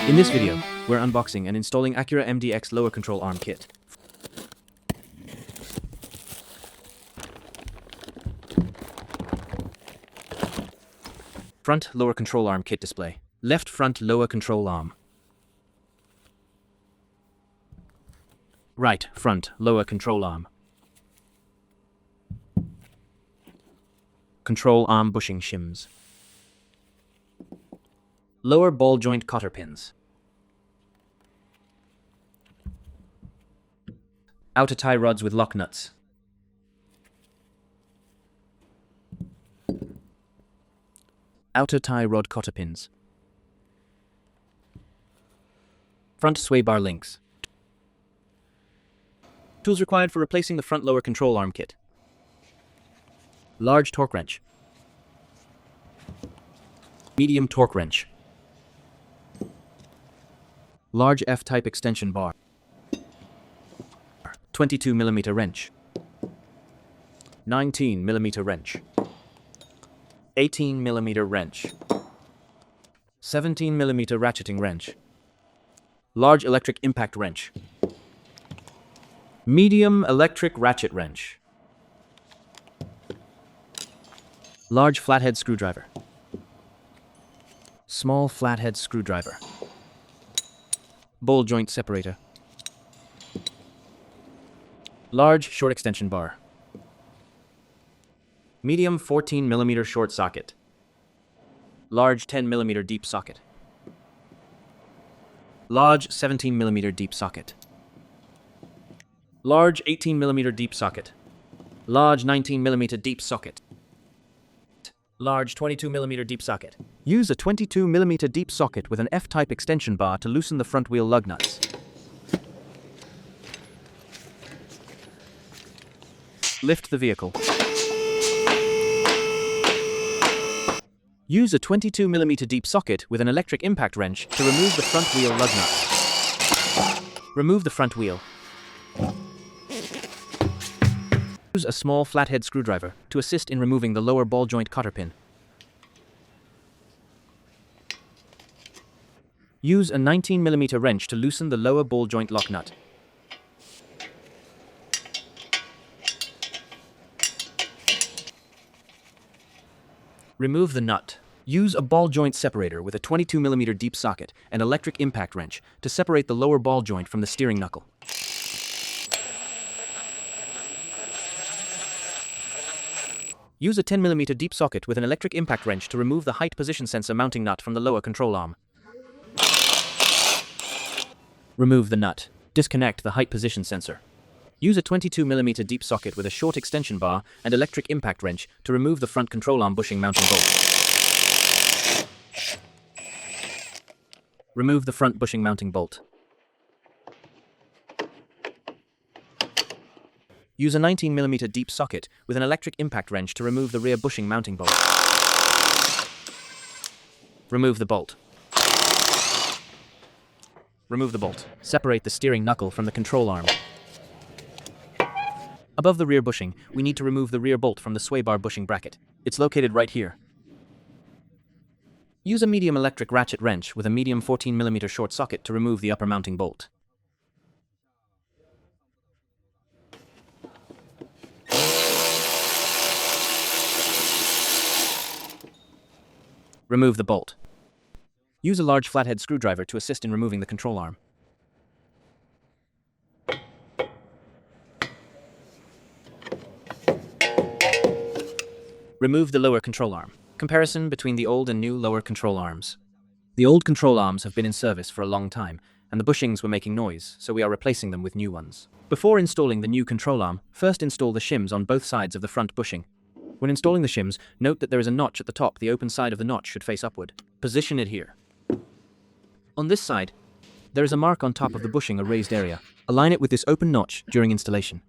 In this video, we're unboxing and installing Acura MDX lower control arm kit. Front lower control arm kit display. Left front lower control arm. Right front lower control arm. Control arm bushing shims. Lower ball joint cotter pins. Outer tie rods with lock nuts. Outer tie rod cotter pins. Front sway bar links. Tools required for replacing the front lower control arm kit. Large torque wrench. Medium torque wrench. Large F-type extension bar. 22mm wrench. 19mm wrench. 18mm wrench. 17mm ratcheting wrench. Large electric impact wrench. Medium electric ratchet wrench. Large flathead screwdriver. Small flathead screwdriver. Ball joint separator. Large short extension bar. Medium 14mm short socket. Large 10mm deep socket. Large 17mm deep socket. Large 18mm deep socket. Large 19mm deep socket. Large 22mm deep socket. Use a 22mm deep socket with an F-type extension bar to loosen the front wheel lug nuts. Lift the vehicle. Use a 22mm deep socket with an electric impact wrench to remove the front wheel lug nuts. Remove the front wheel. Use a small flathead screwdriver to assist in removing the lower ball joint cotter pin. Use a 19mm wrench to loosen the lower ball joint lock nut. Remove the nut. Use a ball joint separator with a 22mm deep socket and electric impact wrench to separate the lower ball joint from the steering knuckle. Use a 10mm deep socket with an electric impact wrench to remove the height position sensor mounting nut from the lower control arm. Remove the nut. Disconnect the height position sensor. Use a 22mm deep socket with a short extension bar and electric impact wrench to remove the front control arm bushing mounting bolt. Remove the front bushing mounting bolt. Use a 19mm deep socket with an electric impact wrench to remove the rear bushing mounting bolt. Remove the bolt. Remove the bolt. Separate the steering knuckle from the control arm. Above the rear bushing, we need to remove the rear bolt from the sway bar bushing bracket. It's located right here. Use a medium electric ratchet wrench with a medium 14mm short socket to remove the upper mounting bolt. Remove the bolt. Use a large flathead screwdriver to assist in removing the control arm. Remove the lower control arm. Comparison between the old and new lower control arms. The old control arms have been in service for a long time, and the bushings were making noise, so we are replacing them with new ones. Before installing the new control arm, first install the shims on both sides of the front bushing. When installing the shims, note that there is a notch at the top. The open side of the notch should face upward. Position it here. On this side, there is a mark on top of the bushing, a raised area. Align it with this open notch during installation.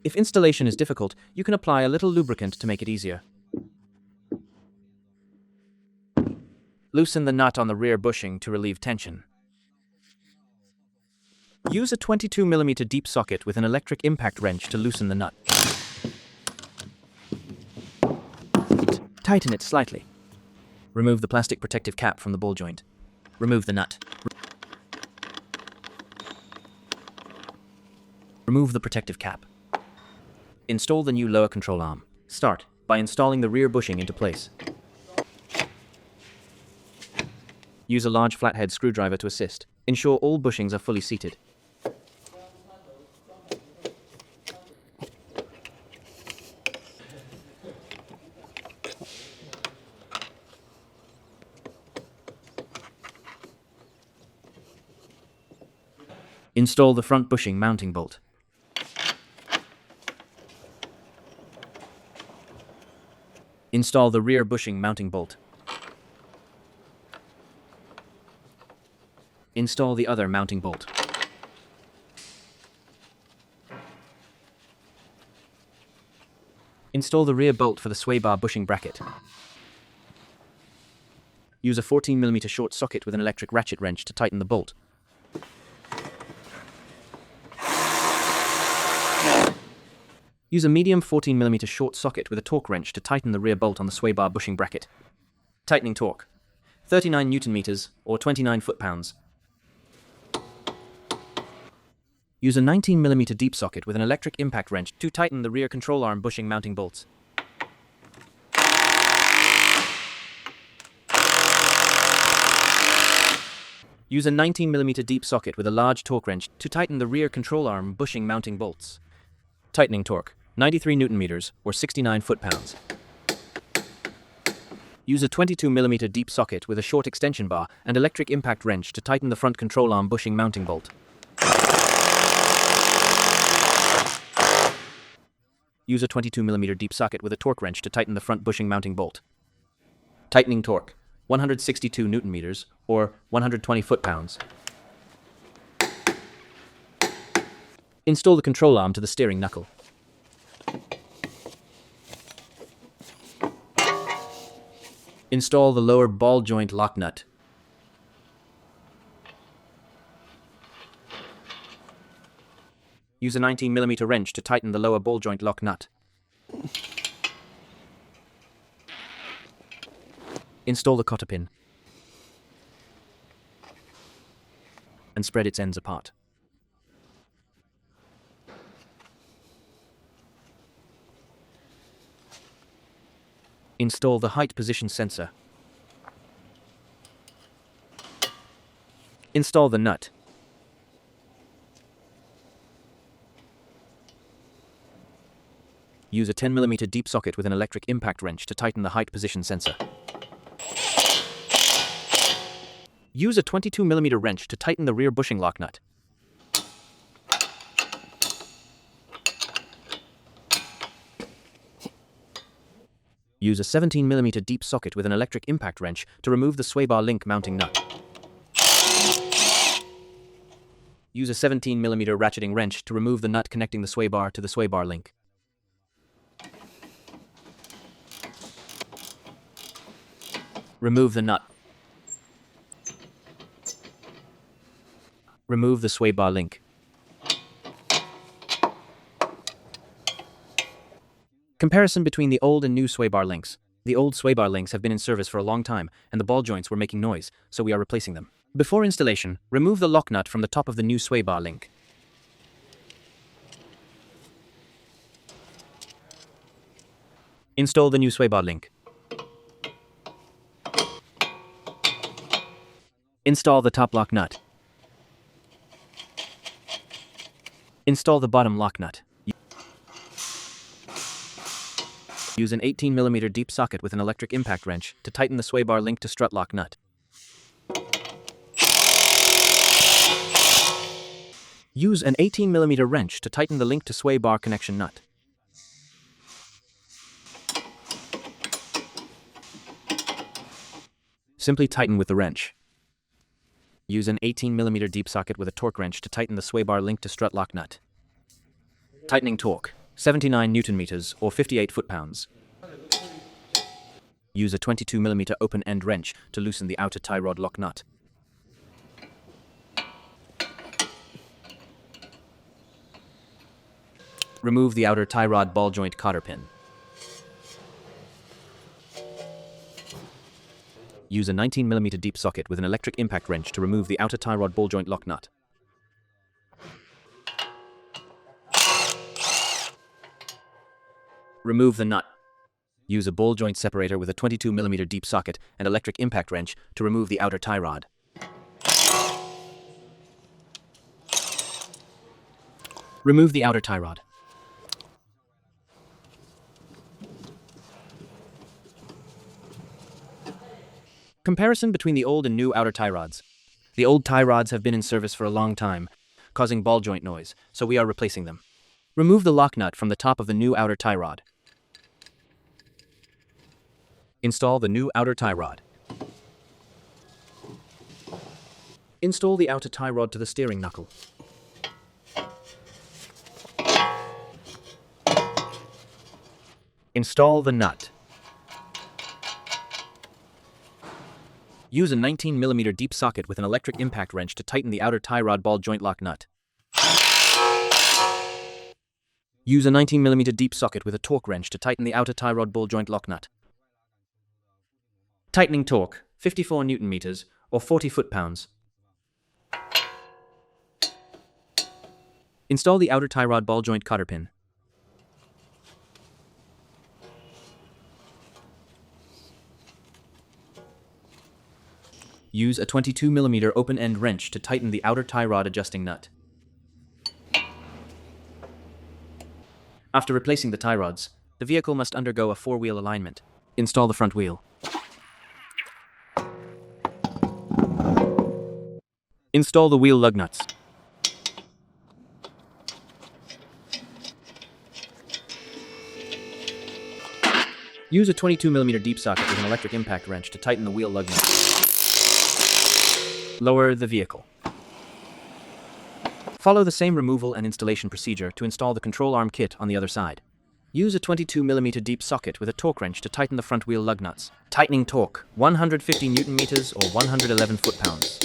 If installation is difficult, you can apply a little lubricant to make it easier. Loosen the nut on the rear bushing to relieve tension. Use a 22mm deep socket with an electric impact wrench to loosen the nut. Tighten it slightly. Remove the plastic protective cap from the ball joint. Remove the nut. Remove the protective cap. Install the new lower control arm. Start by installing the rear bushing into place. Use a large flathead screwdriver to assist. Ensure all bushings are fully seated. Install the front bushing mounting bolt. Install the rear bushing mounting bolt. Install the other mounting bolt. Install the rear bolt for the sway bar bushing bracket. Use a 14mm short socket with an electric ratchet wrench to tighten the bolt. Use a medium 14mm short socket with a torque wrench to tighten the rear bolt on the sway bar bushing bracket. Tightening torque: 39 Nm or 29 foot-pounds. Use a 19mm deep socket with an electric impact wrench to tighten the rear control arm bushing mounting bolts. Use a 19mm deep socket with a large torque wrench to tighten the rear control arm bushing mounting bolts. Tightening torque: 93 Nm or 69 foot-pounds. Use a 22mm deep socket with a short extension bar and electric impact wrench to tighten the front control arm bushing mounting bolt. Use a 22mm deep socket with a torque wrench to tighten the front bushing mounting bolt. Tightening torque: 162 Nm or 120 foot-pounds. Install the control arm to the steering knuckle. Install the lower ball joint lock nut. Use a 19mm wrench to tighten the lower ball joint lock nut. Install the cotter pin and spread its ends apart. Install the height position sensor. Install the nut. Use a 10mm deep socket with an electric impact wrench to tighten the height position sensor. Use a 22mm wrench to tighten the rear bushing lock nut. Use a 17mm deep socket with an electric impact wrench to remove the sway bar link mounting nut. Use a 17mm ratcheting wrench to remove the nut connecting the sway bar to the sway bar link. Remove the nut. Remove the sway bar link. Comparison between the old and new sway bar links. The old sway bar links have been in service for a long time, and the ball joints were making noise, so we are replacing them. Before installation, remove the lock nut from the top of the new sway bar link. Install the new sway bar link. Install the top lock nut. Install the bottom lock nut. Use an 18mm deep socket with an electric impact wrench to tighten the sway bar link to strut lock nut. Use an 18mm wrench to tighten the link to sway bar connection nut. Simply tighten with the wrench. Use an 18mm deep socket with a torque wrench to tighten the sway bar link to strut lock nut. Tightening torque: 79 Nm or 58 foot-pounds. Use a 22mm open-end wrench to loosen the outer tie rod lock nut. Remove the outer tie rod ball joint cotter pin. Use a 19mm deep socket with an electric impact wrench to remove the outer tie rod ball joint lock nut. Remove the nut. Use a ball joint separator with a 22mm deep socket and electric impact wrench to remove the outer tie rod. Remove the outer tie rod. Comparison between the old and new outer tie rods. The old tie rods have been in service for a long time, causing ball joint noise, so we are replacing them. Remove the lock nut from the top of the new outer tie rod. Install the new outer tie rod. Install the outer tie rod to the steering knuckle. Install the nut. Use a 19mm deep socket with an electric impact wrench to tighten the outer tie rod ball joint lock nut. Use a 19mm deep socket with a torque wrench to tighten the outer tie rod ball joint lock nut. Tightening torque, 54 Nm or 40 foot-pounds. Install the outer tie rod ball joint cotter pin. Use a 22mm open-end wrench to tighten the outer tie rod adjusting nut. After replacing the tie rods, the vehicle must undergo a four-wheel alignment. Install the front wheel. Install the wheel lug nuts. Use a 22mm deep socket with an electric impact wrench to tighten the wheel lug nuts. Lower the vehicle. Follow the same removal and installation procedure to install the control arm kit on the other side. Use a 22mm deep socket with a torque wrench to tighten the front wheel lug nuts. Tightening torque, 150 Nm or 111 foot-pounds.